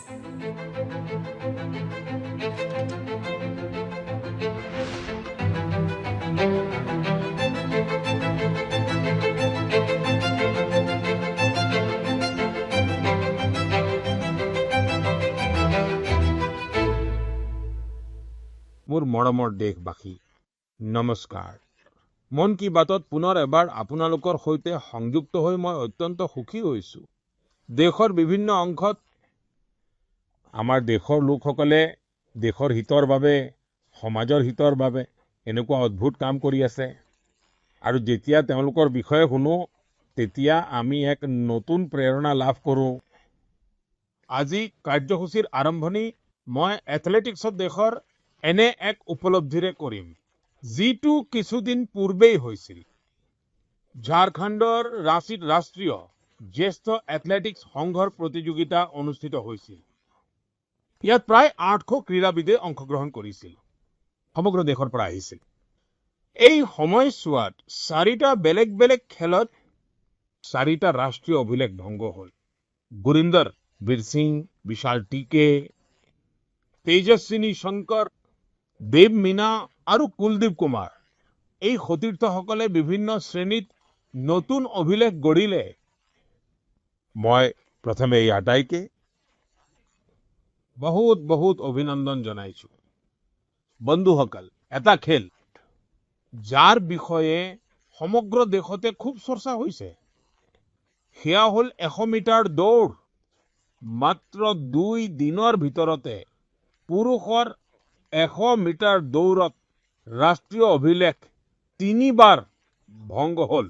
মোৰ মৰমৰ দেশবাসী নমস্কাৰ মন কি বাতত পুনৰ এবাৰ আপোনালোকৰ সৈতে সংযুক্ত হৈ মই অত্যন্ত সুখী হৈছো দেশৰ বিভিন্ন অংশত আমাৰ দেশৰ লোকসকলে দেশৰ হিতৰ বাবে সমাজৰ হিতৰ বাবে এনেকুৱা অদ্ভুত কাম কৰি আছে আৰু যেতিয়া তেওঁলোকৰ বিষয়ে শুনো তেতিয়া আমি এক নতুন প্ৰেৰণা লাভ কৰোঁ আজি কাৰ্যসূচীৰ আৰম্ভণি মই এথলেটিক্সত দেশৰ এনে এক উপলব্ধিৰে কৰিম যিটো কিছুদিন পূৰ্বেই হৈছিল ঝাৰখণ্ডৰ ৰাঁচীত ৰাষ্ট্ৰীয় জ্যেষ্ঠ এথলেটিক্স সংঘৰ প্ৰতিযোগিতা অনুষ্ঠিত হৈছিল ইয়াত প্ৰায় 800 ক্ৰীড়াবিদে অংশগ্ৰহণ কৰিছিল সমগ্ৰ দেশৰ পৰা আহিছিল এই সময়ছোৱাত 4টা বেলেগ বেলেগ খেলত 4টা ৰাষ্ট্ৰীয় অভিলেখ ভংগ হ'ল গুৰিন্দৰ বীৰ সিং বিশাল টিকে তেজস্বিনী শংকৰ দেৱ মীনা আৰু কুলদীপ কুমাৰ এই সতীৰ্থসকলে বিভিন্ন শ্ৰেণীত নতুন অভিলেখ গঢ়িলে মই প্ৰথমে এই আটাইকে বহুত বহুত অভিনন্দন জনাইছো বন্ধুসকল এটা খেল যাৰ বিষয়ে সমগ্ৰ দেশতে খুব চৰ্চা হৈছে সেয়া হ'ল 100 মিটাৰ দৌৰ মাত্ৰ 2 দিনৰ ভিতৰতে পুৰুষৰ 100 মিটাৰ দৌৰত ৰাষ্ট্ৰীয় অভিলেখ 3বাৰ ভংগ হ'ল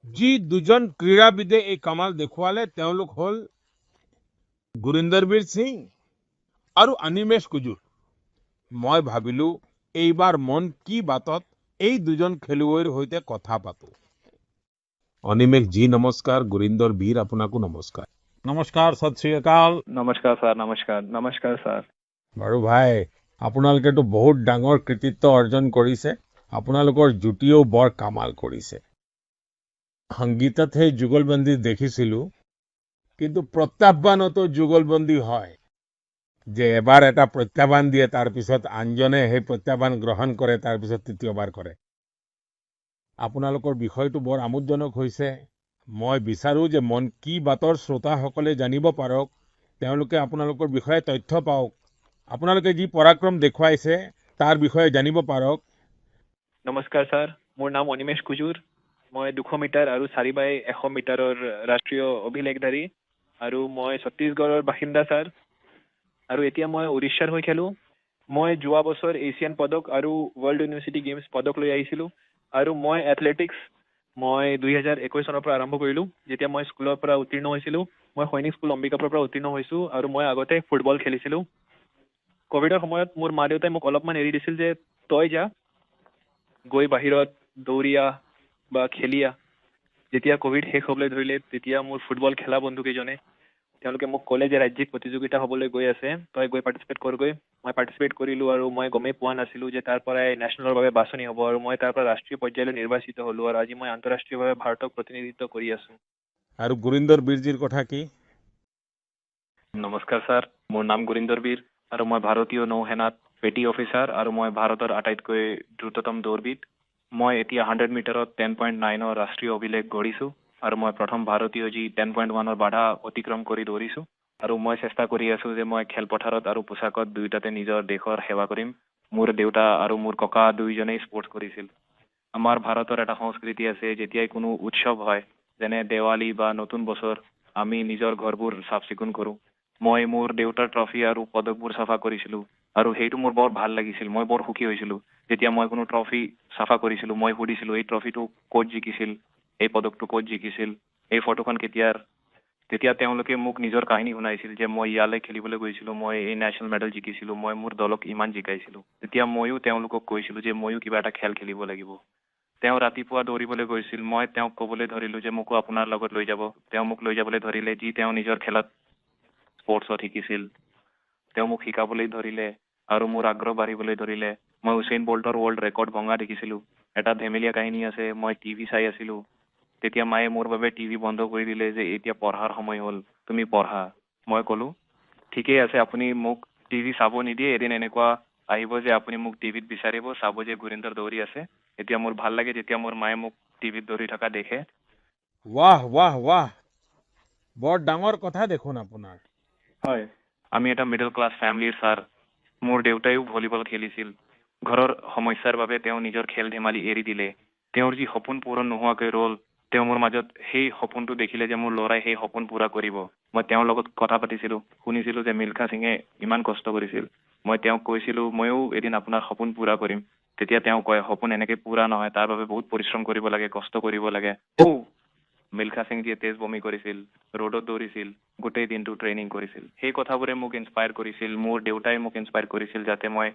যি দুজন ক্ৰীড়াবিদে এই কামাল দেখুৱালে তেওঁলোক হ'ল গুৰিন্দৰ বীৰ সিং আৰু অনিমেশ কুজুৰ মই ভাবিলো এইবাৰ মন কি বাতত এই দুজন খেলুৱৈৰ সৈতে কথা পাতো অনিমেশ জি নমস্কাৰ গুৰিন্দৰ বীৰ আপোনাকো নমস্কাৰ নমস্কাৰ সত শ্ৰী অকাল নমস্কাৰ ছাৰ নমস্কাৰ ছাৰ বাৰু ভাই আপোনালোকেতো বহুত ডাঙৰ কৃতিত্ব অৰ্জন কৰিছে আপোনালোকৰ জুটিও বৰ কামাল কৰিছে সংগীতত সেই যুগলবন্দী দেখিছিলো কিন্তু প্ৰত্যাহ্বানতো যুগলবন্দী হয় যে এবাৰ এটা প্ৰত্যাহ্বান দিয়ে তাৰ পিছত আনজনে সেই প্ৰত্যাহ্বান গ্ৰহণ কৰে তাৰ পিছত তৃতীয়বাৰ কৰে আপোনালোকৰ বিষয়টো বৰ আমোদজনক হৈছে মই বিচাৰো যে মন কি বাতৰ শ্ৰোতাসকলে জানিব পাৰক তেওঁলোকে আপোনালোকৰ বিষয়ে তথ্য পাওক আপোনালোকে যি পৰাক্ৰম দেখুৱাইছে তাৰ বিষয়ে জানিব পাৰক নমস্কাৰ ছাৰ মোৰ নাম অনিমেশ কুজুৰ মই 200 মিটাৰ আৰু 4x100 মিটাৰৰ ৰাষ্ট্ৰীয় অভিলেখধাৰী আৰু মই ছত্তীশগড়ৰ বাসিন্দা ছাৰ আৰু এতিয়া মই উৰিষ্যাৰ হৈ খেলো মই যোৱা বছৰ এছিয়ান পদক আৰু ৱৰ্ল্ড ইউনিভাৰ্চিটি গেমছ পদক লৈ আহিছিলো আৰু মই এথলেটিক্স মই 2021 চনৰ পৰা আৰম্ভ কৰিলো যেতিয়া মই স্কুলৰ পৰা উত্তীৰ্ণ হৈছিলো মই সৈনিক স্কুল অম্বিকাপুৰৰ পৰা উত্তীৰ্ণ হৈছো আৰু মই আগতে ফুটবল খেলিছিলো কোভিডৰ সময়ত মোৰ মা দেউতাই মোক অলপমান এৰি দিছিল যে তই যা গৈ বাহিৰত দৌৰিয়া বা খেলিয়া যেতিয়া কোভিড শেষ হ'বলৈ ধৰিলে তেতিয়া মোৰ ফুটবল খেলা বন্ধুকেইজনে তেওঁলোকে মোক ক'লে যে ৰাজ্যিক প্ৰতিযোগিতা হ'বলৈ গৈ আছে তই গৈ পাৰ্টিচিপেট কৰগৈ মই পাৰ্টিচিপেট কৰিলো আৰু মই গমেই পোৱা নাছিলো যে তাৰ পৰাই নেশ্যনেলৰ বাবে বাছনি হ'ব আৰু মই তাৰ পৰা ৰাষ্ট্ৰীয় পৰ্যায়লৈ নিৰ্বাচিত হ'লো আৰু আজি মই আন্তঃৰাষ্ট্ৰীয়ভাৱে ভাৰতক প্ৰতিনিধিত্ব কৰি আছো আৰু গুৰিন্দৰ বীৰজীৰ কথা কি নমস্কাৰ ছাৰ মোৰ নাম গুৰিন্দৰ বীৰ আৰু মই ভাৰতীয় নৌসেনাত পেটি অফিচাৰ আৰু মই ভাৰতৰ আটাইতকৈ দ্ৰুততম দৌৰবিদ মই এতিয়া 100 মিটাৰত 10.9ৰ ৰাষ্ট্ৰীয় অভিলেখ গঢ়িছো আৰু মই প্ৰথম ভাৰতীয় যি 10.1ৰ বাধা অতিক্ৰম কৰি দৌৰিছো আৰু মই চেষ্টা কৰি আছো যে মই খেলপথাৰত আৰু পোছাকত দুয়োটাতে নিজৰ দেশৰ সেৱা কৰিম মোৰ দেউতা আৰু মোৰ ককা দুইজনেই স্পৰ্টছ কৰিছিল আমাৰ ভাৰতৰ এটা সংস্কৃতি আছে যেতিয়াই কোনো উৎসৱ হয় যেনে দেৱালী বা নতুন বছৰ আমি নিজৰ ঘৰবোৰ চাফ চিকুণ কৰো মই মোৰ দেউতাৰ ট্ৰফি আৰু পদকবোৰ চাফা কৰিছিলো আৰু সেইটো মোৰ বৰ ভাল লাগিছিল মই বৰ সুখী হৈছিলো যেতিয়া মই কোনো ট্ৰফি চাফা কৰিছিলো মই সুধিছিলো এই ট্ৰফিটো ক'ত জিকিছিল এই পদকটো ক'ত জিকিছিল এই ফটোখন কেতিয়াৰ তেতিয়া তেওঁলোকে মোক নিজৰ কাহিনী শুনাইছিল যে মই ইয়ালৈ খেলিবলৈ গৈছিলো মই এই নেশ্যনেল মেডেল জিকিছিলো মই মোৰ দলক ইমান জিকাইছিলো তেতিয়া ময়ো তেওঁলোকক কৈছিলো যে ময়ো কিবা এটা খেল খেলিব লাগিব তেওঁ ৰাতিপুৱা দৌৰিবলৈ গৈছিল মই তেওঁক ক'বলৈ ধৰিলো যে মোকো আপোনাৰ লগত লৈ যাব তেওঁ মোক লৈ যাবলৈ ধৰিলে যি তেওঁ নিজৰ খেলত স্পৰ্টছত শিকিছিল তেওঁ মোক শিকাবলৈ ধৰিলে আৰু মোৰ আগ্ৰহ বাঢ়িবলৈ ধৰিলে মই উছেইন বল্টৰ ৱৰ্ল্ড ৰেকৰ্ড ভঙা দেখিছিলো এটা ধেমেলীয়া কাহিনী আছে মই টিভি চাই আছিলো তেতিয়া মায়ে মোৰ বাবে টিভি বন্ধ কৰি দিলে যে এতিয়া পঢ়াৰ সময় হ'ল তুমি পঢ়া মই ক'লো ঠিকেই আছে, আপুনি মোক টিভি চাব নিদিয়ে, এদিন এনেকুৱা আহিব যে আপুনি মোক টিভিত বিচাৰিব, চাব যে গুৰিন্দৰ দৌৰি আছে। এতিয়া মোৰ ভাল লাগে যেতিয়া মোৰ মায়ে মোক টিভিত দৌৰি থকা দেখে। ৱাহ ৱাহ ৱাহ, বৰ ডাঙৰ কথা দেখোন আপোনাৰ। হয়, আমি এটা মিডল ক্লাছ ফেমিলিৰ ছাৰ। মোৰ দেউতাইও ভলীবল খেলিছিল। ঘৰৰ সমস্যাৰ বাবে তেওঁ নিজৰ খেল ধেমালি এৰি দিলে। তেওঁৰ যি সপোন পূৰণ নোহোৱাকৈ ৰ'ল, তেওঁ মোৰ মাজত সেই সপোনটো দেখিলে যে মোৰ ল'ৰাই সেই সপোন পূৰা কৰিব। মই তেওঁৰ লগত কথা পাতিছিলোঁ, শুনিছিলোঁ যে মিল্খা সিঙে ইমান কষ্ট কৰিছিল। মই তেওঁক কৈছিলোঁ ময়ো এদিন আপোনাৰ সপোন পূৰা কৰিম। তেতিয়া তেওঁ কয় সপোন এনেকৈ পূৰা নহয়, তাৰ বাবে বহুত পৰিশ্ৰম কৰিব লাগে, কষ্ট কৰিব লাগে। মিল্খা সিংজীয়ে তেজ বমি কৰিছিল, ৰোডত দৌৰিছিল, গোটেই দিনটো ট্ৰেইনিং কৰিছিল। সেই কথাবোৰে মোক ইনস্পায়াৰ কৰিছিল। মোৰ দেউতাই মোক ইনস্পায়াৰ কৰিছিল যাতে মই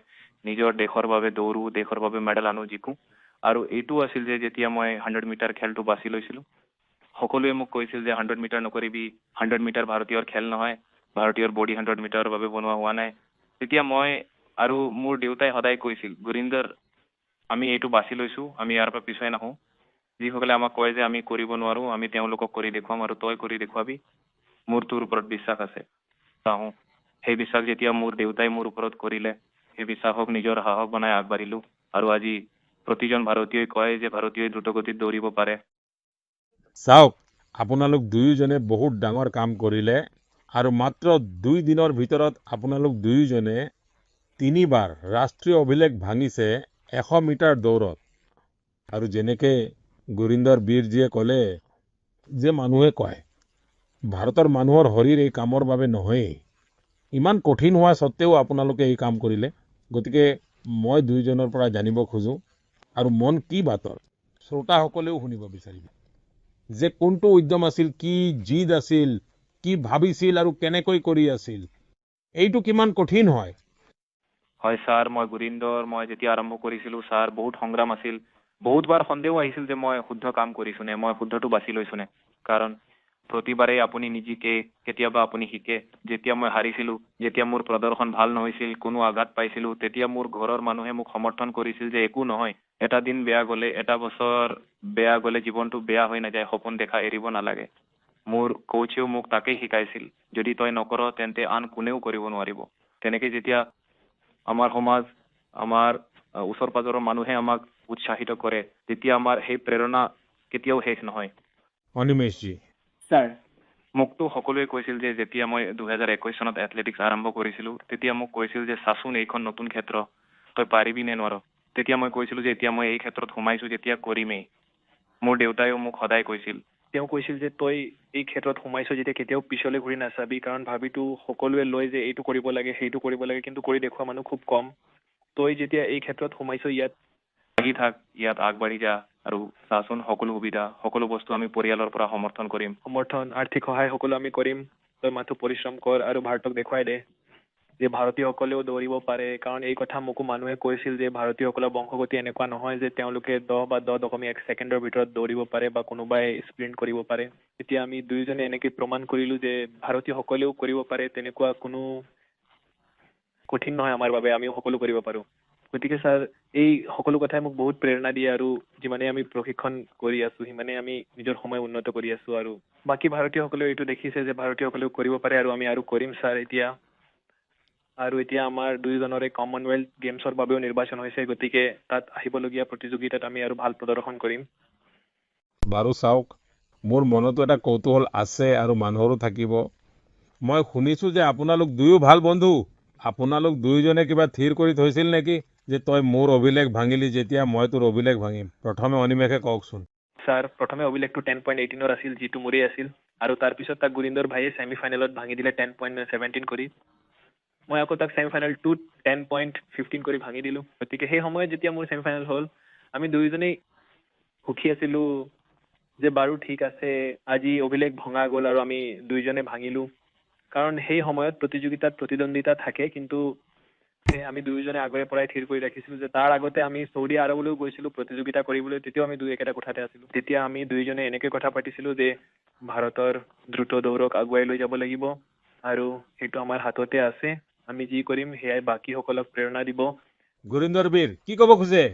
নিজৰ দেশৰ বাবে দৌৰো, দেশৰ বাবে মেডেল আনো, জিকো। আৰু এইটো আছিল যে যেতিয়া মই 100 মিটাৰ খেলটো বাছি লৈছিলোঁ, সকলোৱে মোক কৈছিল যে 100 মিটাৰ নকৰিবি, 100 মিটাৰ ভাৰতীয়ৰ খেল নহয়, ভাৰতীয়ৰ বডি 100 মিটাৰৰ বাবে বনোৱা হোৱা নাই। তেতিয়া মই আৰু মোৰ দেউতাই সদায় কৈছিল, গুৰিন্দৰ আমি এইটো বাছি লৈছোঁ, আমি ইয়াৰ পৰা পিছুৱাই নাহোঁ। যিসকলে আমাক কয় যে আমি কৰিব নোৱাৰোঁ, আমি তেওঁলোকক কৰি দেখুৱাম আৰু তই কৰি দেখুৱাবি। মোৰ তোৰ ওপৰত বিশ্বাস আছে। চাওঁ, সেই বিশ্বাস যেতিয়া মোৰ দেউতাই মোৰ ওপৰত কৰিলে, সেই বিশ্বাসক নিজৰ সাহস বনাই আগবাঢ়িলোঁ। আৰু আজি প্ৰতিজন ভাৰতীয়ই কয় যে ভাৰতীয়ই দ্ৰুতগতিত দৌৰিব পাৰে। চাওক, আপোনালোক দুয়োজনে বহুত ডাঙৰ কাম কৰিলে আৰু মাত্ৰ 2 দিনৰ ভিতৰত আপোনালোক দুয়োজনে 3বাৰ ৰাষ্ট্ৰীয় অভিলেখ ভাঙিছে 100 মিটাৰ দৌৰত। আৰু যেনেকে গুৰিন্দৰ বীৰজীয়ে ক'লে যে মানুহে কয় ভাৰতৰ মানুহৰ শৰীৰ এই কামৰ বাবে নহয়েই, ইমান কঠিন হোৱা সত্ত্বেও আপোনালোকে এই কাম কৰিলে। গতিকে মই দুয়োজনৰ পৰা জানিব খোজোঁ আৰু মন কি বাতৰ শ্ৰোতাসকলেও শুনিব বিচাৰিব যে কোনটো উদ্যম আছিল, কি জিদ আছিল, কি ভাবিছিল আৰু কেনেকৈ কৰি আছিল। এইটো কিমান কঠিন হয়। হয় ছাৰ, মই গুৰিন্দৰ মই যেতিয়া আৰম্ভ কৰিছিলোঁ ছাৰ, বহুত সংগ্ৰাম আছিল। বহুতবাৰ সন্দেহ আহিছিল যে মই শুদ্ধ কাম কৰিছোঁ নে, মই শুদ্ধটো বাছি লৈছোঁ নে। কাৰণ প্ৰতিবাৰেই আপুনি নিজিকে, কেতিয়াবা আপুনি শিকে। যেতিয়া মই হাৰিছিলোঁ, যেতিয়া মোৰ প্ৰদৰ্শন ভাল নহৈছিল, কোনো আঘাত পাইছিলোঁ, তেতিয়া মোৰ ঘৰৰ মানুহে মোক সমৰ্থন কৰিছিল যে একো নহয়, এটা দিন বেয়া গ'লে, এটা বছৰ বেয়া গ'লে জীৱনটো বেয়া হৈ নাযায়, সপোন দেখা এৰিব নালাগে। মোৰ কোচেও মোক তাকেই শিকাইছিল, যদি তই নকৰ তেন্তে আন কোনেও কৰিব নোৱাৰিব। তেনেকৈ যেতিয়া আমাৰ সমাজ, আমাৰ ওচৰ পাজৰৰ মানুহে আমাক উৎসাহিত কৰে, তেতিয়া আমাৰ সেই প্ৰেৰণা কেতিয়াও শেষ নহয়। অনিমেশজী, ছাৰ, মোকতো সকলোৱে কৈছিল যে যেতিয়া মই 2021 চনত এথলেটিক্স আৰম্ভ কৰিছিলোঁ, তেতিয়া মোক কৈছিল যে চাচোন এইখন নতুন ক্ষেত্ৰ, তই পাৰিবি নে নোৱাৰ। তেতিয়া মই কৈছিলোঁ যে এতিয়া মই এই ক্ষেত্ৰত সোমাইছোঁ, যেতিয়া কৰিমেই। মোৰ দেউতাইও মোক সদায় কৈছিল, তেওঁ কৈছিল যে তই এই ক্ষেত্ৰত সোমাইছ যেতিয়া কেতিয়াও পিছলৈ ঘূৰি নাচাবি, কাৰণ ভাবিতো সকলোৱে লয় যে এইটো কৰিব লাগে, সেইটো কৰিব লাগে, কিন্তু কৰি দেখুওৱা মানুহ খুব কম। তই যেতিয়া এই ক্ষেত্ৰত সোমাইছ, ইয়াত লাগি থাক, ইয়াত আগবাঢ়ি যা, আৰু চাচোন সকলো সুবিধা, সকলো বস্তু আমি পৰিয়ালৰ পৰা সমৰ্থন কৰিম, সমৰ্থন, আৰ্থিক সহায় সকলো আমি কৰিম। তই মাথো পৰিশ্ৰম কৰ আৰু ভাৰতক দেখুৱাই দে যে ভাৰতীয়সকলেও দৌৰিব পাৰে। কাৰণ এই কথা মোকো মানুহে কৈছিল যে ভাৰতীয়সকলৰ বংশগতি এনেকুৱা নহয় যে তেওঁলোকে 10 বা 10.1 ছেকেণ্ডৰ ভিতৰত দৌৰিব পাৰে বা কোনোবাই স্প্ৰিণ্ট কৰিব পাৰে। এতিয়া আমি দুয়োজনে এনেকৈ প্ৰমাণ কৰিলোঁ যে ভাৰতীয়সকলেও কৰিব পাৰে, তেনেকুৱা কোনো কঠিন নহয় আমাৰ বাবে, আমিও সকলো কৰিব পাৰোঁ। গতিকে ছাৰ, এই সকলো কথাই মোক বহুত প্ৰেৰণা দিয়ে আৰু যিমানে আমি প্ৰশিক্ষণ কৰি আছোঁ, সিমানে আমি নিজৰ সময় উন্নত কৰি আছোঁ। আৰু বাকী ভাৰতীয়সকলেও এইটো দেখিছে যে ভাৰতীয়সকলেও কৰিব পাৰে আৰু আমি আৰু কৰিম ছাৰ এতিয়া। আৰু এতিয়া আমাৰ দুয়োজনৰে কমনৱেলথ গেমছৰ বাবেও নিৰ্বাচন হৈছে, গতিকে তাত আহিবলগীয়া প্ৰতিযোগিতাত আমি আৰু ভাল প্ৰদৰ্শন কৰিম। বাৰু চাওক, মোৰ মনতো এটা কৌতূহল আছে আৰু মানুহৰো থাকিব। মই শুনিছোঁ যে আপোনালোক দুয়ো ভাল বন্ধু। আপোনালোক দুয়োজনে কিবা থিৰ কৰি থৈছিল নেকি যে তই মোৰ অভিলেখ ভাঙিলি, যেতিয়া মই তোৰ অভিলেখ ভাঙিম? প্ৰথমে অনিমেষে কওকচোন। ছাৰ, প্ৰথমে অভিলেখটো 10.18 আছিল, যিটো মোৰেই আছিল। আৰু তাৰপিছত তাক গুৰিন্দৰ ভাইয়ে ছেমি ফাইনেলত ভাঙি দিলে 10.17 কৰি। মই আকৌ তাক ছেমি ফাইনেল 2 10.15 কৰি ভাঙি দিলোঁ। গতিকে সেই সময়ত যেতিয়া মোৰ ছেমি ফাইনেল হ'ল, আমি দুয়োজনেই সুখী আছিলোঁ যে বাৰু ঠিক আছে, আজি অভিলেখ ভঙা গ'ল আৰু আমি দুয়োজনে ভাঙিলোঁ। কাৰণ সেই সময়ত প্ৰতিযোগিতাত প্ৰতিদ্বন্দ্বিতা থাকে, কিন্তু আমি দুয়োজনে আগৰে পৰাই থিৰ কৰি ৰাখিছিলোঁ যে তাৰ আগতে আমি চৌদি আৰবলৈও গৈছিলোঁ প্ৰতিযোগিতা কৰিবলৈ, তেতিয়াও আমি দুই একেটা কোঠাতে আছিলোঁ। তেতিয়া আমি দুয়োজনে এনেকৈ কথা পাতিছিলোঁ যে ভাৰতৰ দ্ৰুত দৌৰক আগুৱাই লৈ যাব লাগিব আৰু সেইটো আমাৰ হাততে আছে। আমি যি কৰিম সেয়াই বাকীসকলক প্ৰেৰণা দিব। গুৰিন্দৰ বীৰ, কি ক'ব খোজে?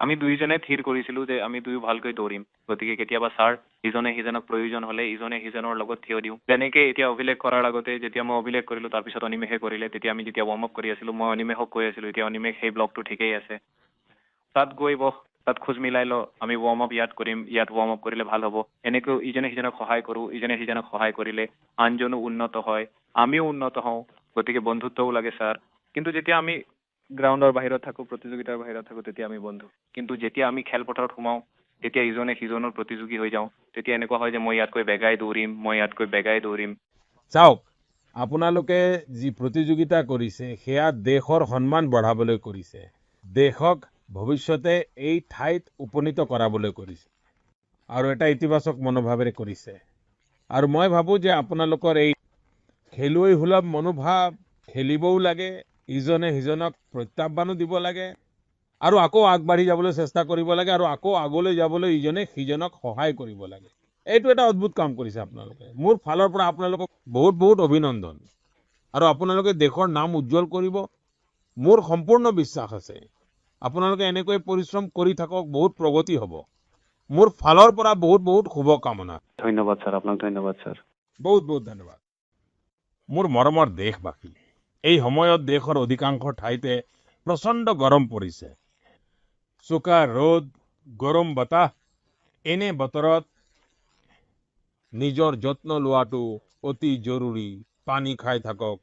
আমি দুইজনে থিৰ কৰিছিলো যে আমি দুয়ো ভালকৈ দৌৰিম, গতিকে কেতিয়াবা ছাৰ ইজনে সিজনক প্ৰয়োজন হলে ইজনে সিজনৰ লগত থিয় দিওঁ। তেনেকে এতিয়া অভিলেখ কৰাৰ আগতে যেতিয়া মই অভিলেখ কৰিলো, তাৰপিছত অনিমেষে কৰিলে, তেতিয়া আমি যেতিয়া ৱাৰ্ম আপ কৰি আছিলো মই অনিমেষক কৈ আছিলো এতিয়া অনিমেষ সেই ব্লকটো ঠিকেই আছে, তাত গৈ বহ, তাত খোজ মিলাই ল, আমি ৱাৰ্ম আপ ইয়াত কৰিম, ইয়াত ৱাৰ্ম আপ কৰিলে ভাল হ'ব। এনেকৈ ইজনে সিজনক সহায় কৰো, ইজনে সিজনক সহায় কৰিলে আনজনো উন্নত হয়, আমিও উন্নত হওঁ, গতিকে বন্ধুত্বও লাগে ছাৰ। কিন্তু যেতিয়া আমি গ্ৰাউণ্ডৰ বাহিৰত থাকো, প্ৰতিযোগিতাৰ বাহিৰত থাকো, তেতিয়া আমি বন্ধু। কিন্তু যেতিয়া আমি খেলপথাৰত সোমাওঁ তেতিয়া ইজনে সিজনৰ প্ৰতিযোগী হৈ যাওঁ, তেতিয়া এনেকুৱা হয় যে মই ইয়াতকৈ বেগাই দৌৰিম, মই ইয়াতকৈ বেগাই দৌৰিম। চাওক, আপোনালোকে যি প্ৰতিযোগিতা কৰিছে সেয়া দেশৰ সন্মান বঢ়াবলৈ কৰিছে, দেশক ভৱিষ্যতে এই ঠাইত উপনীত কৰাবলৈ কৰিছে আৰু এটা ইতিবাচক মনোভাৱেৰে কৰিছে। আৰু মই ভাবো যে আপোনালোকৰ এই খেলুৱৈ সুলভ মনোভাৱ, খেলিবও লাগে, ইজনে সিজনক প্ৰত্যাহ্বানো দিব লাগে আৰু আকৌ আগবাঢ়ি যাবলৈ চেষ্টা কৰিব লাগে আৰু আকৌ আগলৈ যাবলৈ ইজনে সিজনক সহায় কৰিব লাগে। এইটো এটা অদ্ভুত কাম কৰিছে আপোনালোকে। মোৰ ফালৰ পৰা আপোনালোকক বহুত বহুত অভিনন্দন আৰু আপোনালোকে দেশৰ নাম উজ্জ্বল কৰিব, মোৰ সম্পূৰ্ণ বিশ্বাস আছে। আপোনালোকে এনেকৈ পৰিশ্ৰম কৰি থাকক, বহুত প্ৰগতি হ'ব। মোৰ ফালৰ পৰা বহুত বহুত শুভকামনা। ধন্যবাদ ছাৰ, আপোনাক ধন্যবাদ ছাৰ। বহুত বহুত ধন্যবাদ। মোৰ মৰমৰ দেশবাসী, এই সময়ত দেশৰ অধিকাংশ ঠাইতে প্ৰচণ্ড গৰম পৰিছে। চোকা ৰ'দ, গৰম বতাহ, এনে বতৰত নিজৰ যত্ন লোৱাটো অতি জৰুৰী। পানী খাই থাকক।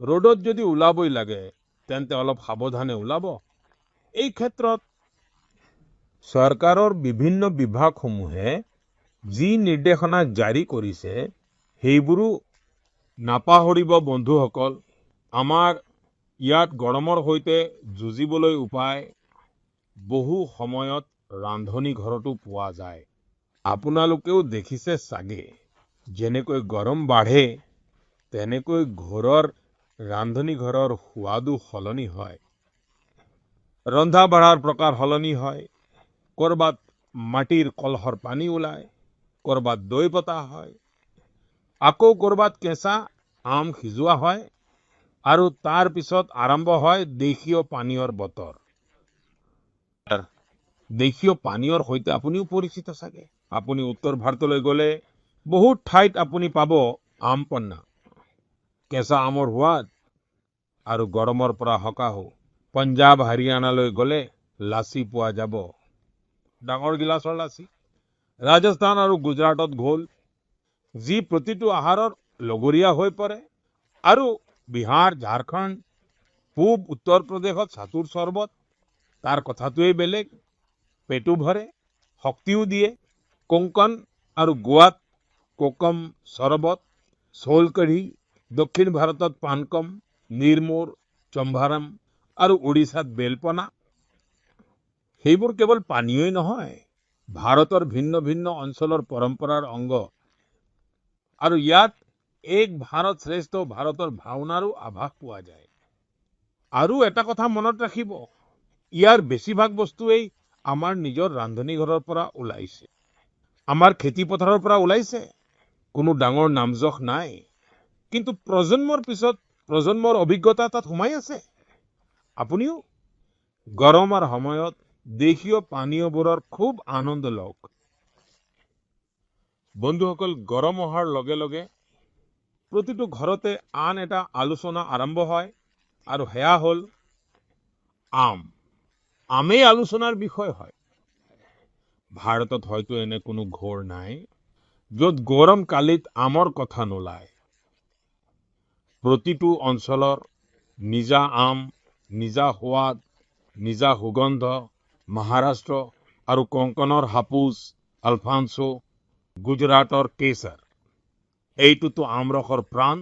ৰ'দত যদি ওলাবই লাগে তেন্তে অলপ সাৱধানে ওলাব। এই ক্ষেত্ৰত চৰকাৰৰ বিভিন্ন বিভাগসমূহে যি নিৰ্দেশনা জাৰি কৰিছে সেইবোৰো নাপাহৰিব বন্ধুসকল। আমাৰ ইয়াত গৰমৰ সৈতে যুঁজিবলৈ উপায় বহু সময়ত ৰান্ধনী ঘৰতো পোৱা যায়। আপোনালোকেও দেখিছে চাগে, যেনেকৈ গৰম বাঢ়ে তেনেকৈ ঘৰৰ ৰান্ধনী ঘৰৰ সোৱাদো সলনি হয়। ৰন্ধা বঢ়াৰ প্ৰকাৰ সলনি হয়। কৰবাত মাটিৰ কলহৰ পানী ওলায়, কৰবাত দৈ পতা হয়, আকৌ কৰবাত কেঁচা আম সিজোৱা হয় আৰু তাৰ পিছত আৰম্ভ হয় দেশীয় পানীয়ৰ বতৰ। দেশীয় পানীয়ৰ সৈতে আপুনিও পৰিচিত চাগে। আপুনি উত্তৰ ভাৰতলৈ গ'লে বহুত ঠাইত আপুনি পাব আম পন্না, কেঁচা আমৰ সোৱাদ আৰু গৰমৰ পৰা সকাহ। পঞ্জাৱ হাৰিয়ানালৈ গ'লে লাচি পোৱা যাব, ডাঙৰ গিলাচৰ লাচি। ৰাজস্থান আৰু গুজৰাটত ঘোল, যি প্ৰতিটো আহাৰৰ লগৰীয়া হৈ পৰে। আৰু বিহাৰ, ঝাৰখণ্ড, পূব উত্তৰ প্ৰদেশত ছাতুৰ চৰ্বত, তাৰ কথাটোৱেই বেলেগ। পেটো ভৰে, শক্তিও দিয়ে। কোংকণ আৰু গোৱাত কোকম চৰবত, সোল কঢ়ি, দক্ষিণ ভাৰতত পানকম, নিৰ্মোৰ, চম্ভাৰম আৰু উৰিষ্যাত বেলপনা। সেইবোৰ কেৱল পানীয়ই নহয়, ভাৰতৰ ভিন্ন ভিন্ন অঞ্চলৰ পৰম্পৰাৰ অংগ। আৰু ইয়াত এক ভাৰত শ্ৰেষ্ঠ ভাৰতৰ ভাৱনাৰো আভাস পোৱা যায়। আৰু এটা কথা মনত ৰাখিব, ইয়াৰ বেছিভাগ বস্তুৱেই আমাৰ নিজৰ ৰান্ধনী ঘৰৰ পৰা ওলাইছে, আমাৰ খেতি পথাৰৰ পৰা ওলাইছে। কোনো ডাঙৰ নামজখ নাই, কিন্তু প্ৰজন্মৰ পিছত প্ৰজন্মৰ অভিজ্ঞতা তাত সোমাই আছে। আপুনিও গৰমৰ সময়ত দেশীয় পানীয়বোৰৰ খুব আনন্দ লওক। বন্ধুসকল, গৰম অহাৰ লগে লগে প্ৰতিটো ঘৰতে আন এটা আলোচনা আৰম্ভ হয় আৰু সেয়া হ'ল আম। আমেই আলোচনাৰ বিষয় হয়। ভাৰতত হয়তো এনে কোনো ঘৰ নাই য'ত গৰম কালিত আমৰ কথা নোলায়। প্ৰতিটো অঞ্চলৰ নিজা আম, নিজা সোৱাদ, নিজা সুগন্ধ। মহাৰাষ্ট্ৰ আৰু কংকণৰ হাপুচ, আলফান্সো, গুজৰাটৰ কেশৰ, এইটোতো আমৰসৰ প্ৰাণ।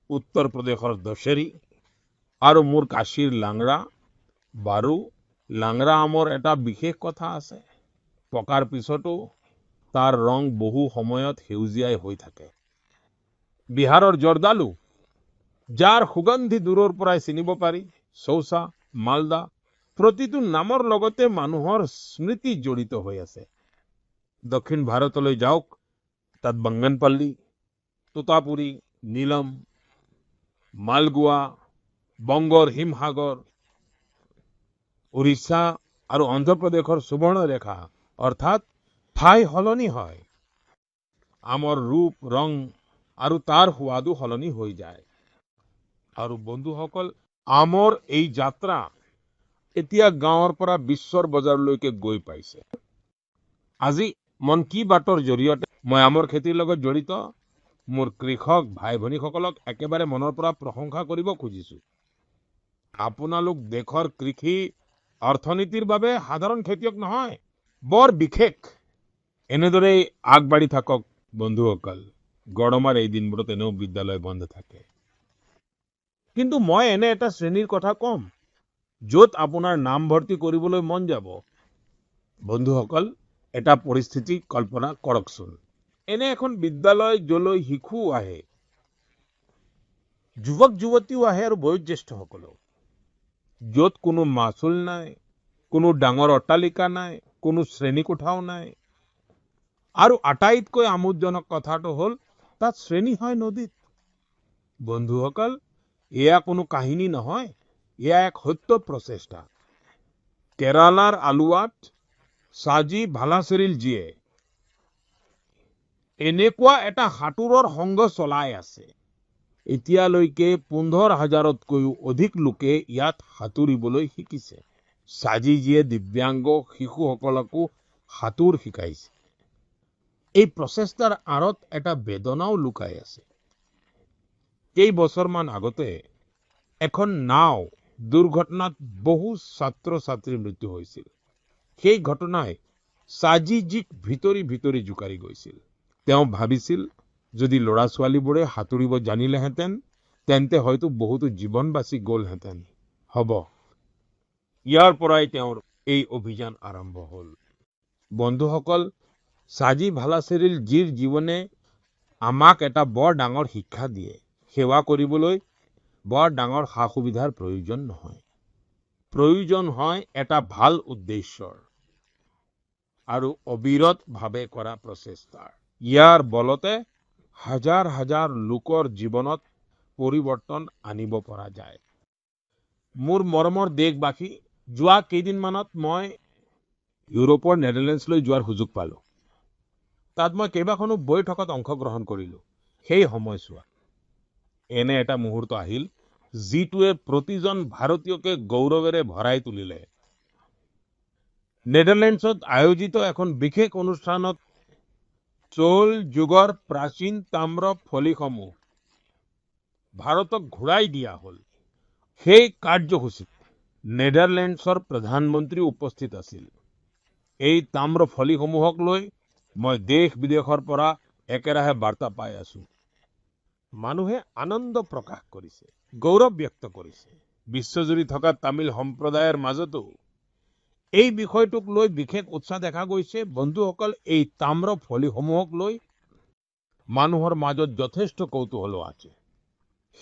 উত্তৰ প্ৰদেশৰ দশেৰী আৰু মোৰ কাশীৰ লাংৰা। বাৰু, লাংৰা আমৰ এটা বিশেষ কথা আছে, পকাৰ পিছতো তাৰ ৰং বহু সময়ত সেউজীয়াই হৈ থাকে। বিহাৰৰ জৰ্দালু, যাৰ সুগন্ধি দূৰৰ পৰাই চিনিব পাৰি, চৌচা, মালদা, প্ৰতিটো নামৰ লগতে মানুহৰ স্মৃতি জড়িত হৈ আছে। দক্ষিণ ভাৰতলৈ যাওক, তাত বাংগানপল্লী, তোতাপুৰী, নীলম, মালগোৱা, বংগৰ হিমসাগৰ, উৰিষ্যা আৰু অন্ধ্ৰপ্ৰদেশৰ সুবৰ্ণৰেখা অৰ্থাৎ ঠাই সলনি হয়, আমৰ ৰূপ ৰং আৰু তাৰ সোৱাদো সলনি হৈ যায়। আৰু বন্ধুসকল, আমৰ এই যাত্ৰা এতিয়া গাঁৱৰ পৰা বিশ্বৰ বজাৰলৈকে গৈ পাইছে। আজি মন কি বাতৰ জৰিয়তে মই আমৰ খেতিৰ লগত জড়িত মোৰ কৃষক ভাই ভনীসকলক একেবাৰে মনৰ পৰা প্ৰশংসা কৰিব খুজিছো। আপোনালোক দেশৰ কৃষি অৰ্থনীতিৰ বাবে সাধাৰণ খেতিয়ক নহয়, বৰ বিশেষ। এনেদৰেই আগবাঢ়ি থাকক বন্ধুসকল। গৰমৰ এই দিনবোৰত এনেও বিদ্যালয় বন্ধ থাকে, কিন্তু মই এনে এটা শ্ৰেণীৰ কথা কম য'ত আপোনাৰ নাম ভৰ্তি কৰিবলৈ মন যাব। বন্ধুসকল, এটা পৰিস্থিতি কল্পনা কৰকচোন। এনে এখন বিদ্যালয় যলৈ শিশু আহে, যুৱক যুৱতীও আহে আৰু বয়োজ্যেষ্ঠসকলেও, য'ত কোনো মাচুল নাই, কোনো ডাঙৰ অট্টালিকা নাই, কোনো শ্ৰেণীকোঠাও নাই, আৰু আটাইতকৈ আমোদজনক কথাটো হ'ল তাত শ্ৰেণী হয় নদীত। বন্ধুসকল, এয়া কোনো কাহিনী নহয়, এয়া এক সত্য প্ৰচেষ্টা। কেৰালাৰ আলুৱাত সাজি ভালাচেৰিল জীয়ে এনেকুৱা এটা সাঁতোৰৰ সংঘ চলাই আছে। এতিয়ালৈকে 15,000তকৈও অধিক লোকে ইয়াত সাঁতুৰিবলৈ শিকিছে। সাজিজীয়ে দিব্যাংগ শিশুসকলকো সাঁতোৰ শিকাইছে। এই প্ৰচেষ্টাৰ আঁৰত এটা বেদনাও লুকাই আছে। কেইবছৰমান আগতে এখন নাও দুৰ্ঘটনাত বহু ছাত্ৰ ছাত্ৰীৰ মৃত্যু হৈছিল। সেই ঘটনাই সাজিজীক ভিতৰি ভিতৰি জোকাৰি গৈছিল। তেওঁ ভাবিছিল, যদি ল'ৰা ছোৱালীবোৰে সাঁতুৰিব জানিলেহেঁতেন তেন্তে হয়তো বহুতো জীৱন বাচি গ'লহেঁতেন। হ'ব, ইয়াৰ পৰাই তেওঁৰ এই অভিযান আৰম্ভ হ'ল। বন্ধুসকল, সাজি ভালাচেৰিল জীৰ জীৱনে আমাক এটা বৰ ডাঙৰ শিক্ষা দিয়ে। সেৱা কৰিবলৈ বৰ ডাঙৰ সা সুবিধাৰ প্ৰয়োজন নহয়, প্ৰয়োজন হয় এটা ভাল উদ্দেশ্যৰ আৰু অবিৰতভাৱে কৰা প্ৰচেষ্টাৰ। ইয়াৰ বলতে হাজাৰ হাজাৰ লোকৰ জীৱনত পৰিৱৰ্তন আনিব পৰা যায়। মোৰ মৰমৰ দেশবাসী, যোৱা কেইদিনমানত মই ইউৰোপৰ নেদাৰলেণ্ডছলৈ যোৱাৰ সুযোগ পালো। তাত মই কেইবাখনো বৈঠকত অংশগ্ৰহণ কৰিলো। সেই সময়ছোৱাত এনে এটা মুহূৰ্ত আহিল যিটোৱে প্ৰতিজন ভাৰতীয়কে গৌৰৱেৰে ভৰাই তুলিলে। নেদাৰলেণ্ডছত আয়োজিত এখন বিশেষ অনুষ্ঠানত চোল যুগৰ প্ৰাচীন তাম্ৰ ফলিসমূহ ভাৰতক ঘূৰাই দিয়া হ'ল। সেই কাৰ্যসূচীত নেদাৰলেণ্ডছৰ প্ৰধানমন্ত্ৰী উপস্থিত আছিল। এই তাম্ৰ ফলিসমূহক লৈ মই দেশ বিদেশৰ পৰা একেৰাহে বাৰ্তা পাই আছো। মানুহে আনন্দ প্ৰকাশ কৰিছে, গৌৰৱ ব্যক্ত কৰিছে। বিশ্বজুৰি থকা তামিল সম্প্ৰদায়ৰ মাজতো এই বিষয়টোক লৈ বিশেষ উৎসাহ দেখা গৈছে। বন্ধুসকল, এই তাম্ৰ ফলিসমূহক লৈ মানুহৰ মাজত যথেষ্ট কৌতূহল আছে।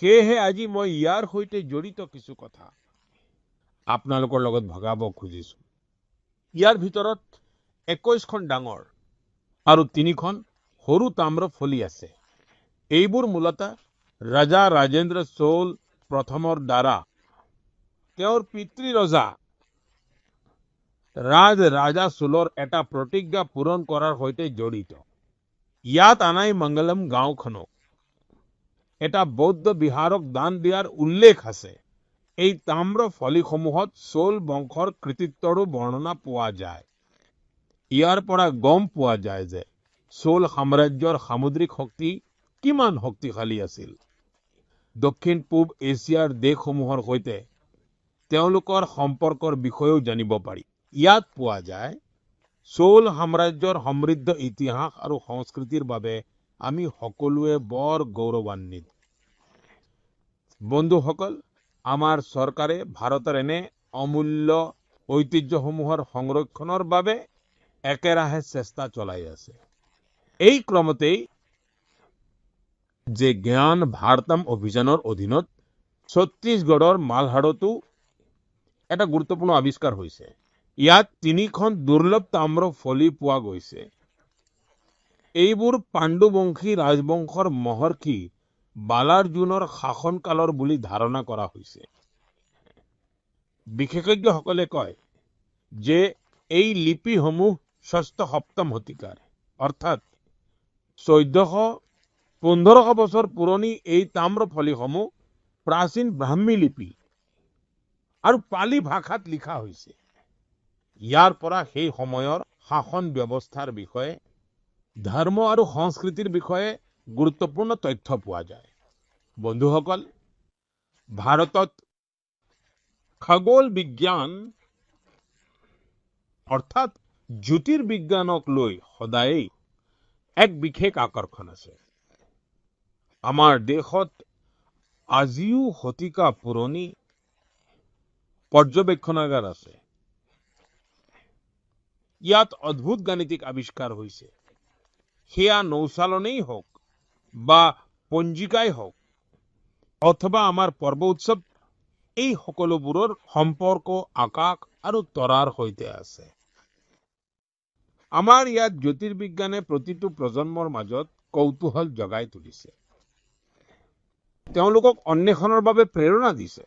সেয়েহে আজি মই ইয়াৰ সৈতে জড়িত কিছু কথা আপোনালোকৰ লগত ভগাব খুজিছো। ইয়াৰ ভিতৰত 21খন ডাঙৰ আৰু 3খন সৰু তাম্ৰ ফলি আছে। এইবোৰ মূলতঃ ৰজা ৰাজেন্দ্ৰ চোল প্ৰথমৰ দ্বাৰা তেওঁৰ পিতৃ ৰজা ৰাজা চোলৰ এটা প্ৰতিজ্ঞা পূৰণ কৰাৰ সৈতে জড়িত। ইয়াত আনাই মংগলম গাঁওখনক এটা বৌদ্ধ বিহাৰক দান দিয়াৰ উল্লেখ আছে। এই তাম্ৰ ফলিসমূহত চোল বংশৰ কৃতিত্বৰো বৰ্ণনা পোৱা যায়। ইয়াৰ পৰা গম পোৱা যায় যে চোল সাম্ৰাজ্যৰ সামুদ্ৰিক শক্তি কিমান শক্তিশালী আছিল। দক্ষিণ পূব এছিয়াৰ দেশসমূহৰ সৈতে তেওঁলোকৰ সম্পৰ্কৰ বিষয়েও জানিব পাৰি। ইয়াত পোৱা যায় চোল সাম্ৰাজ্যৰ সমৃদ্ধ ইতিহাস আৰু সংস্কৃতিৰ বাবে আমি সকলোৱে বৰ গৌৰৱান্বিত। বন্ধুসকল, আমাৰ চৰকাৰে ভাৰতৰ এনে অমূল্য ঐতিহ্যসমূহৰ সংৰক্ষণৰ বাবে একেৰাহে চেষ্টা চলাই আছে। এই ক্ৰমতেই যে জ্ঞান ভাৰতম অভিযানৰ অধীনত ছত্তীশগড়ৰ মালহাড়তো এটা গুৰুত্বপূৰ্ণ আৱিষ্কাৰ হৈছে। ইয়াত 3খন দুৰ্লভ তাম্ৰ ফলি পোৱা গৈছে। এইবোৰ পাণ্ডুবংশী ৰাজবংশৰ মহৰ্ষি বালাৰ্জুনৰ শাসনকালৰ বুলি ধাৰণা কৰা হৈছে। বিশেষজ্ঞসকলে কয় যে এই লিপিসমূহ ষষ্ঠ সপ্তম শতিকাৰ অৰ্থাৎ 1400-1500 বছৰ পুৰণি এই তাম্ৰফলিসমূহ প্ৰাচীন ব্ৰাহ্মী লিপি আৰু পালি ভাষাত লিখা হৈছে। ইয়াৰ পৰা সেই সময়ৰ শাসন ব্যৱস্থাৰ বিষয়ে, ধৰ্ম আৰু সংস্কৃতিৰ বিষয়ে গুৰুত্বপূৰ্ণ তথ্য পোৱা যায়। বন্ধুসকল, ভাৰতত খগোল বিজ্ঞান অৰ্থাৎ জ্যোতিৰ্বিজ্ঞানক লৈ সদায়েই এক বিশেষ আকৰ্ষণ আছে। আমাৰ দেশত আজিও শতিকা পুৰণি পৰ্যবেক্ষণাগাৰ আছে। ইয়াত অদ্ভুত গাণিতিক আৱিষ্কাৰ হৈছে। সেয়া নৌচালনেই হওক বা পঞ্জিকাই হওক অথবা আমাৰ পৰ্ব উৎসৱ, এই সকলোবোৰৰ সম্পৰ্ক আকাশ আৰু তৰাৰ সৈতে আছে। আমাৰ ইয়াত জ্যোতিৰ্বিজ্ঞানে প্ৰতিটো প্ৰজন্মৰ মাজত কৌতূহল জগাই তুলিছে, তেওঁলোকক অন্বেষণৰ বাবে প্ৰেৰণা দিছে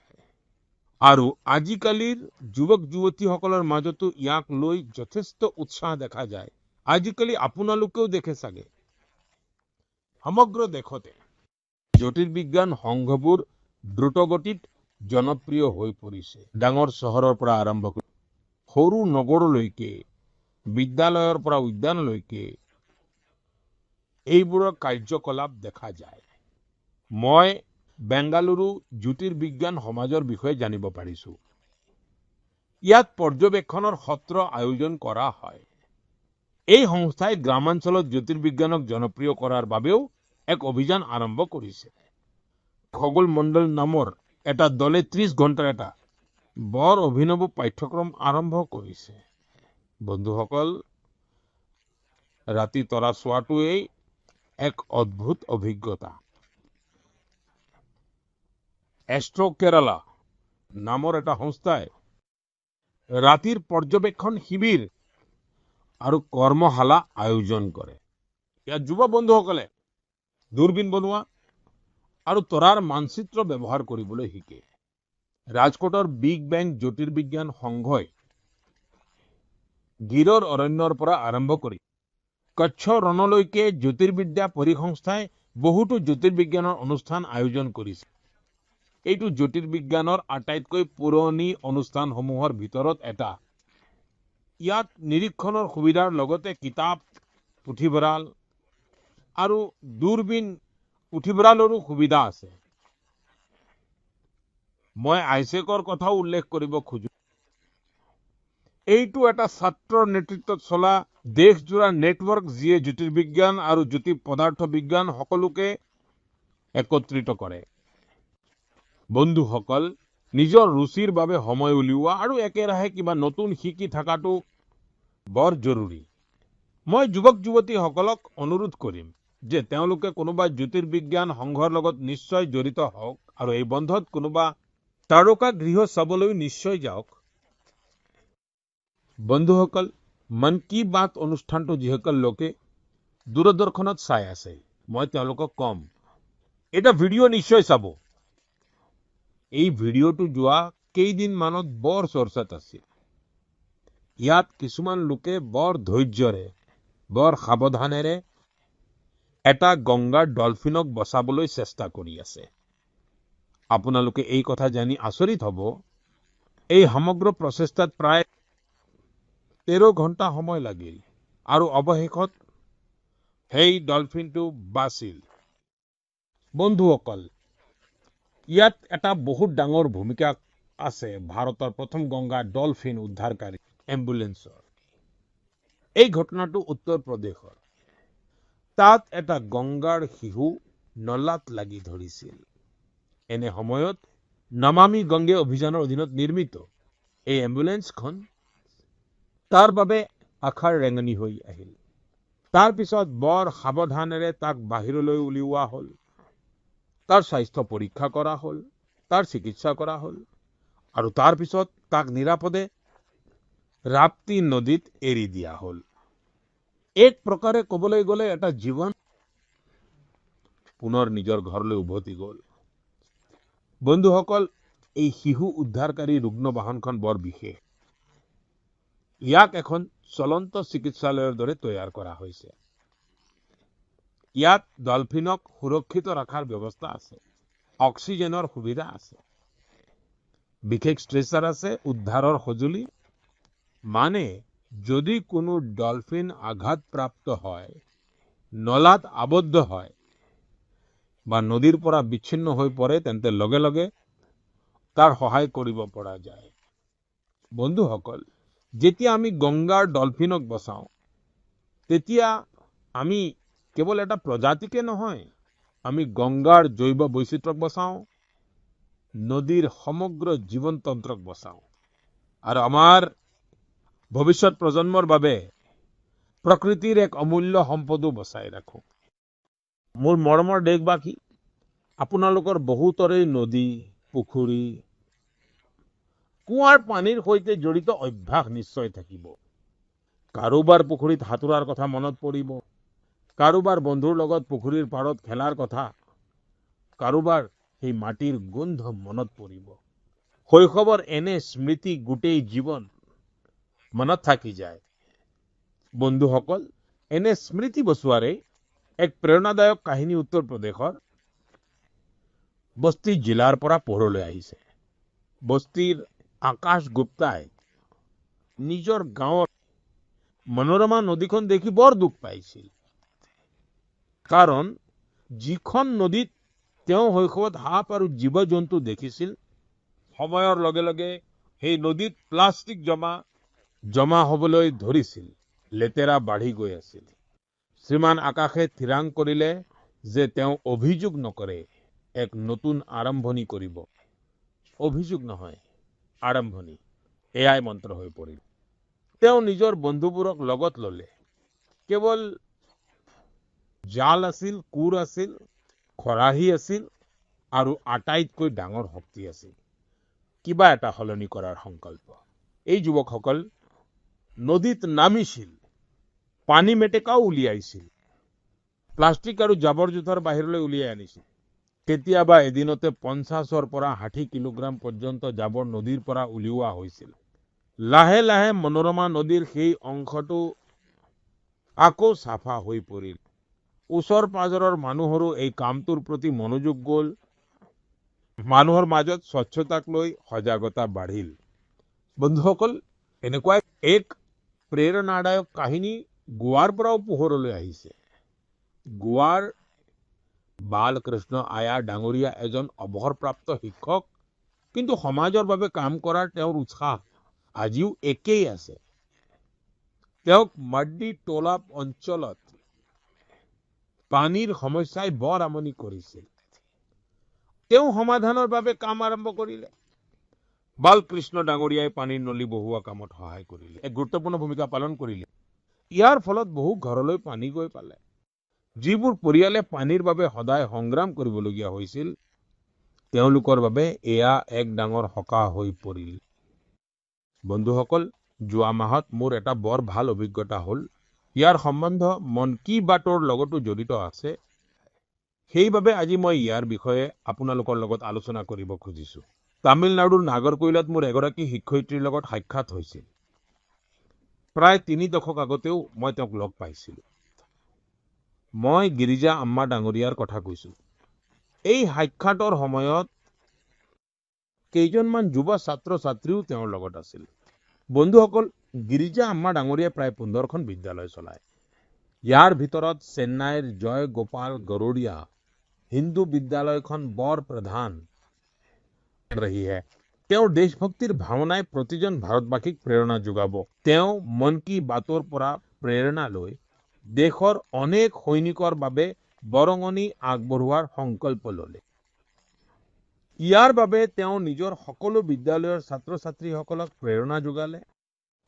আৰু আজিকালিৰ যুৱক যুৱতীসকলৰ মাজতো ইয়াক লৈ যথেষ্ট উৎসাহ দেখা যায়। আজিকালি আপোনালোকেও দেখে চাগে সমগ্ৰ দেশতে জ্যোতিৰ্বিজ্ঞান সংঘবোৰ দ্ৰুতগতিত জনপ্ৰিয় হৈ পৰিছে। ডাঙৰ চহৰৰ পৰা আৰম্ভ কৰি সৰু নগৰলৈকে, বিদ্যালয়ৰ পৰা উদ্যানলৈকে এইবোৰৰ কাৰ্যকলাপ দেখা যায়। মই বেংগালুৰু জ্যোতিৰ্বিজ্ঞান সমাজৰ বিষয়ে জানিব পাৰিছো। ইয়াত পৰ্যবেক্ষণৰ সত্ৰ আয়োজন কৰা হয়। এই সংস্থাই গ্ৰামাঞ্চলত জ্যোতিৰ্বিজ্ঞানক জনপ্ৰিয় কৰাৰ বাবেও এক অভিযান আৰম্ভ কৰিছে। খগোল মণ্ডল নামৰ এটা দলে 30 ঘণ্টাৰ এটা বৰ অভিনৱ পাঠ্যক্ৰম আৰম্ভ কৰিছে। বন্ধুসকল, ৰাতি তৰা চোৱাটোৱেই এক অদ্ভুত অভিজ্ঞতা। এষ্ট্ৰো কেৰালা নামৰ এটা সংস্থাই ৰাতিৰ পৰ্যবেক্ষণ শিবিৰ আৰু কৰ্মশালা আয়োজন কৰে। ইয়াত যুৱ বন্ধুসকলে দূৰবীণ বনোৱা আৰু তৰাৰ মানচিত্ৰ ব্যৱহাৰ কৰিবলৈ শিকে। ৰাজকোটৰ বিগ বেং জ্যোতিৰ্বিজ্ঞান সংঘই গিৰৰ অৰণ্যৰ পৰা আৰম্ভ কৰি কচ্ছ ৰণলৈকে জ্যোতিৰ্বিদ্যা পৰিসংস্থাই বহুতো জ্যোতিৰ্বিজ্ঞানৰ অনুষ্ঠান আয়োজন কৰিছে। এইটো জ্যোতিৰ্বিজ্ঞানৰ আটাইতকৈ পুৰণি অনুষ্ঠানসমূহৰ ভিতৰত এটা। ইয়াত নিৰীক্ষণৰ সুবিধাৰ লগতে কিতাপ, পুথিভঁৰাল আৰু দূৰবীণ পুথিভঁৰালৰো সুবিধা আছে। মই আইছেকৰ কথাও উল্লেখ কৰিব খোজো। এইটো এটা ছাত্ৰৰ নেতৃত্বত চলা দেশজোৰা নেটৱৰ্ক যিয়ে জ্যোতিৰ্বিজ্ঞান আৰু জ্যোতি পদাৰ্থ বিজ্ঞান সকলোকে একত্ৰিত কৰে। বন্ধুসকল, নিজৰ ৰুচিৰ বাবে সময় উলিওৱা আৰু একেৰাহে কিবা নতুন শিকি থকাটো বৰ জৰুৰী। মই যুৱক যুৱতীসকলক অনুৰোধ কৰিম যে তেওঁলোকে কোনোবা জ্যোতিৰ্বিজ্ঞান সংঘৰ লগত নিশ্চয় জড়িত হওক আৰু এই বন্ধত কোনোবা তাৰকা গৃহ চাবলৈ নিশ্চয় যাওক। বন্ধুসকল, মন কি বাত অনুষ্ঠানটো যিসকল লোকে দূৰদৰ্শনত চাই আছে, মই তেওঁলোকক কম, এটা ভিডিঅ' নিশ্চয় চাব। এই ভিডিঅ'টো যোৱা কেইদিনমানত বৰ চৰ্চাত আছিল। ইয়াত কিছুমান লোকে বৰ ধৈৰ্যৰে, বৰ সাৱধানেৰে এটা গংগাৰ ডলফিনক বচাবলৈ চেষ্টা কৰি আছে। আপোনালোকে এই কথা জানি আচৰিত হ'ব, এই সমগ্ৰ প্ৰচেষ্টাত প্ৰায় 13 ঘণ্টা সময় লাগিল আৰু অৱশেষত সেই ডলফিনটো বাচিল। বন্ধুসকল, ইয়াত এটা বহুত ডাঙৰ ভূমিকা আছে ভাৰতৰ প্ৰথম গংগা ডলফিন উদ্ধাৰকাৰী এম্বুলেন্সৰ। এই ঘটনাটো উত্তৰ প্ৰদেশৰ। তাত এটা গংগাৰ শিশু নলাত লাগি ধৰিছিল। এনে সময়ত নমামি গংগে অভিযানৰ অধীনত নিৰ্মিত এই এম্বুলেন্সখন তাৰ বাবে আশাৰ ৰেঙনি হৈ আহিল। তাৰ পিছত বৰ সাৱধানেৰে তাক বাহিৰলৈ উলিওৱা হ'ল। তাৰ স্বাস্থ্য পৰীক্ষা কৰা হ'ল, তাৰ চিকিৎসা কৰা হ'ল আৰু তাৰ পিছত তাক নিৰাপদে ৰাপ্তি নদীত এৰি দিয়া হ'ল। এক প্ৰকাৰে ক'বলৈ গ'লে এটা জীৱন পুনৰ নিজৰ ঘৰলৈ উভতি গ'ল। বন্ধুসকল, এই শিশু উদ্ধাৰকাৰী ৰুগ্ন বাহনখন বৰ বিশেষ। ইয়াক এখন চলন্ত চিকিৎসালয়ৰ দৰে তৈয়াৰ কৰা হৈছে। ইয়াত ডলফিনক সুৰক্ষিত ৰখাৰ ব্যৱস্থা আছে, অক্সিজেনৰ সুবিধা আছে, বিশেষ ষ্ট্ৰেচাৰ আছে, উদ্ধাৰৰ সঁজুলি। মানে যদি কোনো ডলফিন আঘাতপ্ৰাপ্ত হয়, নলাত আবদ্ধ হয় বা নদীৰ পৰা বিচ্ছিন্ন হৈ পৰে, তেন্তে লগে লগে তাৰ সহায় কৰিব পৰা যায়। বন্ধুসকল, যেতিয়া আমি গংগাৰ ডলফিনক বচাওঁ, তেতিয়া আমি কেৱল এটা প্ৰজাতিকে নহয়, আমি গংগাৰ জৈৱ বৈচিত্ৰ্যক বচাওঁ, নদীৰ সমগ্ৰ জীৱনতন্ত্ৰক বচাওঁ আৰু আমাৰ ভৱিষ্যত প্ৰজন্মৰ বাবে প্ৰকৃতিৰ এক অমূল্য সম্পদো বচাই ৰাখোঁ। মোৰ মৰমৰ দেশবাসী, আপোনালোকৰ বহুতৰে নদী, পুখুৰী, কুঁৱাৰ পানীৰ সৈতে জড়িত অভ্যাস নিশ্চয় থাকিব। কাৰোবাৰ পুখুৰীত সাঁতোৰাৰ কথা মনত পৰিব, কাৰোবাৰ বন্ধুৰ লগত পুখুৰীৰ পাৰত খেলাৰ কথা, কাৰোবাৰ সেই মাটিৰ গোন্ধ মনত পৰিব। শৈশৱৰ এনে স্মৃতি গোটেই জীৱন মনত থাকি যায়। বন্ধুসকল, এনে স্মৃতি বচোৱাৰে এক প্ৰেৰণাদায়ক কাহিনী উত্তৰ প্ৰদেশৰ বস্তি জিলাৰ পৰা পোহৰলৈ আহিছে। বস্তিৰ আকাশ গুপ্তাই নিজৰ গাঁৱৰ মনোৰমা নদীখন দেখি বৰ দুখ পাইছিল। কাৰণ যিখন নদীত তেওঁ শৈশৱত সাপ আৰু জীৱ-জন্তু দেখিছিল, সময়ৰ লগে লগে সেই নদীত প্লাষ্টিক জমা হ'বলৈ ধৰিছিল, লেতেৰা বাঢ়ি গৈ আছিল। শ্ৰীমান আকাশে থিৰাং কৰিলে যে তেওঁ অভিযোগ নকৰে, এক নতুন আৰম্ভণি কৰিব। অভিযোগ নহয়, আৰম্ভণি, এয়াই মন্ত্ৰ হৈ পৰিল। তেওঁ নিজৰ বন্ধুবোৰক লগত ললে। কেৱল জাল আছিল, কোৰ আছিল, খৰাহী আছিল আৰু আটাইতকৈ ডাঙৰ শক্তি আছিল কিবা এটা সলনি কৰাৰ সংকল্প। এই যুৱকসকল নদীত নামিছিল, পানী মেটেকাও উলিয়াইছিল, প্লাষ্টিক আৰু জাবৰ-জোথৰ বাহিৰলৈ উলিয়াই আনিছিল। কেতিয়াবা এদিনতে 50ৰ পৰা 60 কিলোগ্ৰাম পৰ্যন্ত জাবৰ নদীৰ পৰা উলিওৱা হৈছিল। লাহে লাহে মনোৰমা নদীৰ সেই অংশটো আকৌ চাফা হৈ পৰিল। ওচৰ পাজৰৰ মানুহৰো এই কামটোৰ প্ৰতি মনোযোগ গ'ল। মানুহৰ মাজত স্বচ্ছতাক লৈ সজাগতা বাঢ়িল। বন্ধুসকল, এনেকুৱা এক প্ৰেৰণাদায়ক কাহিনী গোৱাৰ পৰাও পোহৰলৈ আহিছে। গোৱাৰ বালকৃষ্ণ আয়াৰ ডাঙৰীয়া এজন অৱসৰপ্ৰাপ্ত শিক্ষক, কিন্তু সমাজৰ বাবে কাম কৰাৰ তেওঁৰ উৎসাহ আজিও একেই আছে। তেওঁক মাড্ডি টোলা অঞ্চলত পানীৰ সমস্যাই বৰ আমনি কৰিছিল। তেওঁ সমাধানৰ বাবে কাম আৰম্ভ কৰিলে। বালকৃষ্ণ ডাঙৰীয়াই পানীৰ নলী বহুৱা কামত সহায় কৰিলে, এক গুৰুত্বপূৰ্ণ ভূমিকা পালন কৰিলে। ইয়াৰ ফলত বহু ঘৰলৈ পানী গৈ পালে। যিবোৰ পৰিয়ালে পানীৰ বাবে সদায় সংগ্ৰাম কৰিবলগীয়া হৈছিল, তেওঁলোকৰ বাবে এয়া এক ডাঙৰ সকাহ হৈ পৰিল। বন্ধুসকল, যোৱা মাহত মোৰ এটা বৰ ভাল অভিজ্ঞতা হ'ল। ইয়াৰ সম্বন্ধ মন কী বাতৰ লগতো জড়িত আছে। সেইবাবে আজি মই ইয়াৰ বিষয়ে আপোনালোকৰ লগত আলোচনা কৰিব খুজিছো। তামিলনাডুৰ নাগৰকৈলাত মোৰ এগৰাকী শিক্ষয়িত্ৰীৰ লগত সাক্ষাৎ হৈছিল। প্ৰায় 3 দশক আগতেও মই তেওঁক লগ পাইছিলো। মই গিৰিজা আম্মা ডাঙৰীয়াৰ কথা কৈছো। এই সাক্ষাতৰ সময়ত কেইজনমান যুৱ ছাত্ৰ-ছাত্ৰীও তেওঁৰ লগত আছিল। বন্ধুসকল, গিৰিজা আম্মা ডাঙৰীয়াই প্ৰায় 15খন বিদ্যালয় চলায়। ইয়াৰ ভিতৰত চেন্নাইৰ জয় গোপাল গৰোডিয়া হিন্দু বিদ্যালয়খন বৰ প্ৰধান ৰহি হে। তেওঁৰ দেশভক্তিৰ ভাৱনাই প্ৰতিজন ভাৰতবাসীক প্ৰেৰণা যোগাব। তেওঁ মন কী বাতৰ পৰা প্ৰেৰণা লৈ দেশৰ অনেক সৈনিকৰ বাবে বৰঙণি আগবঢ়োৱাৰ সংকল্প ললে। ইয়াৰ বাবে তেওঁ নিজৰ সকলো বিদ্যালয়ৰ ছাত্ৰ-ছাত্ৰীসকলক প্ৰেৰণা যোগালে।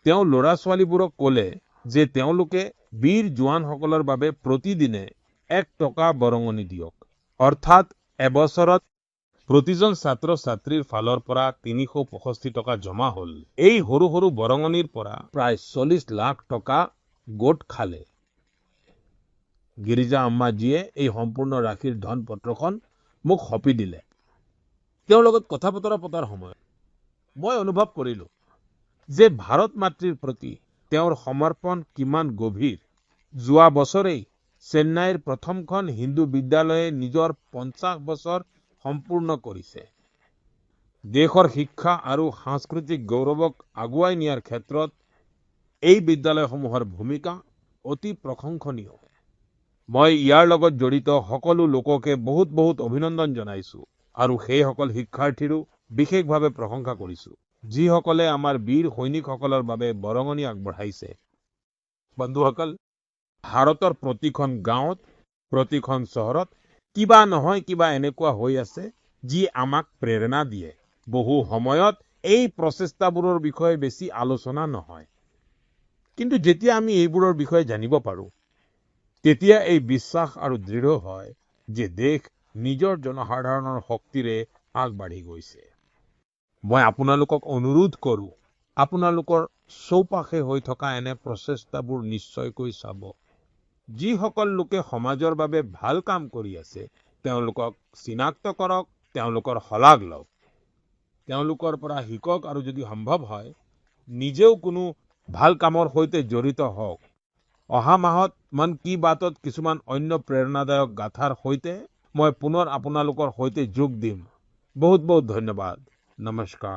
তেওঁ ল'ৰা-ছোৱালীবোৰক ক'লে যে তেওঁলোকে বীৰ জোৱানসকলৰ বাবে প্ৰতিদিনে 1 টকা বৰঙণি দিয়ক। অৰ্থাৎ এবছৰত প্ৰতিজন ছাত্ৰ-ছাত্ৰীৰ ফালৰ পৰা 365 টকা জমা হ'ল। এই সৰু সৰু বৰঙণিৰ পৰা প্ৰায় 40 লাখ টকা গোট খালে। গিৰিজা আম্মাজীয়ে এই সম্পূৰ্ণ ৰাশিৰ ধন পত্ৰখন মোক সঁপি দিলে। তেওঁৰ লগত কথা বতৰা পতাৰ সময়ত মই অনুভৱ কৰিলো যে ভাৰত মাতৃৰ প্ৰতি তেওঁৰ সমৰ্পণ কিমান গভীৰ। যোৱা বছৰেই চেন্নাইৰ প্ৰথমখন হিন্দু বিদ্যালয়ে নিজৰ 50 বছৰ সম্পূৰ্ণ কৰিছে। দেশৰ শিক্ষা আৰু সাংস্কৃতিক গৌৰৱক আগুৱাই নিয়াৰ ক্ষেত্ৰত এই বিদ্যালয়সমূহৰ ভূমিকা অতি প্ৰশংসনীয়। মই ইয়াৰ লগত জড়িত সকলো লোককে বহুত বহুত অভিনন্দন জনাইছো আৰু সেইসকল শিক্ষাৰ্থীৰো বিশেষভাৱে প্ৰশংসা কৰিছো যিসকলে আমাৰ বীৰ সৈনিকসকলৰ বাবে বৰঙণি আগবঢ়াইছে। বন্ধুসকল, ভাৰতৰ প্ৰতিখন গাঁৱত প্ৰতিখন চহৰত কিবা নহয় কিবা এনেকুৱা হৈ আছে যি আমাক প্ৰেৰণা দিয়ে। বহু সময়ত এই প্ৰচেষ্টাবোৰৰ বিষয়ে বেছি আলোচনা নহয়, কিন্তু যেতিয়া আমি এইবোৰৰ বিষয়ে জানিব পাৰো তেতিয়া এই বিশ্বাস আৰু দৃঢ় হয় যে দেশ নিজৰ জনসাধাৰণৰ শক্তিৰে আগবাঢ়ি গৈছে। মই আপোনালোকক অনুৰোধ কৰো, আপোনালোকৰ চৌপাশে হৈ থকা এনে প্ৰচেষ্টাবোৰ নিশ্চয়কৈ চাব। যিসকল লোকে সমাজৰ বাবে ভাল কাম কৰি আছে তেওঁলোকক চিনাক্ত কৰক, তেওঁলোকৰ শলাগ লওক, তেওঁলোকৰ পৰা শিকক আৰু যদি সম্ভৱ হয় নিজেও কোনো ভাল কামৰ সৈতে জড়িত হওক। অহা মাহত মন কি বাতত কিছুমান অন্য প্ৰেৰণাদায়ক গাথাৰ সৈতে মই পুনৰ আপোনালোকৰ সৈতে যোগ দিম। বহুত বহুত ধন্যবাদ। নমস্কাৰ।